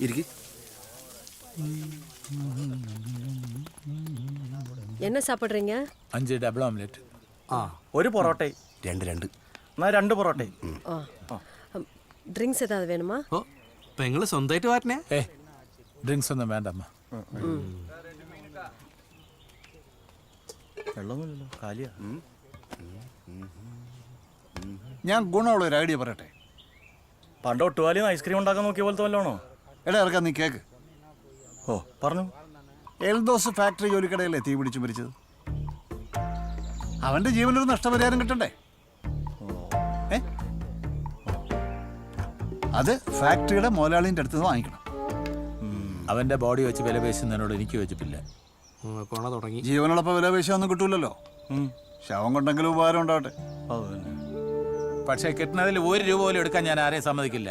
ഇരിക്ക്. என்ன சாப்பிடுறீங்க? 5 ഡബിൾ ഓംലെറ്റ്. ഒരു പൊറോട്ട. രണ്ട്. എന്നാ 2 പൊറോട്ട. ட்ரிங்க்ஸ் ஏதாவது வேணுமா? ഓ പെങ്ങള് സ്വന്തമായിട്ട് വാറ്റനെ? ഡ്രിങ്ക്സ് ഒന്നും വേണ്ട അമ്മ. വെള്ളമൊന്നുമില്ലല്ലോ, കാലിയാ. ഞാൻ ഗുണമുള്ള ഒരു ഐഡിയ പറയട്ടെ. പണ്ട് ഒട്ടുപാലിന്ന് ഐസ്ക്രീം ഉണ്ടാക്കാൻ നോക്കിയ പോലത്തെ വല്ലതാണോ? എടാ ഇറക്കാൻ നീ കേക്ക്. ഓ പറഞ്ഞു. എൽദോസ് ഫാക്ടറി ജോലിക്കടയല്ലേ തീ പിടിച്ച് മരിച്ചത്. അവന്റെ ജീവനൊരു നഷ്ടപരിഹാരം കിട്ടണ്ടേ? അത് ഫാക്ടറിയുടെ മുതലാളിന്റെ അടുത്ത് നിന്ന് വാങ്ങിക്കണം. അവന്റെ ബോഡി വെച്ച് വില പേശുന്നതിനോട് എനിക്ക് യോജിപ്പില്ല. കൊണ തുടങ്ങി. ജീവനുള്ളപ്പോൾ വില പേശൊന്നും കിട്ടൂലല്ലോ. ശവം കൊണ്ടെങ്കിലും ഉപകാരം ഉണ്ടാവട്ടെ. പക്ഷേ കിട്ടുന്നതിൽ 1 രൂപ പോലും എടുക്കാൻ ഞാൻ ആരെയും സമ്മതിക്കില്ല.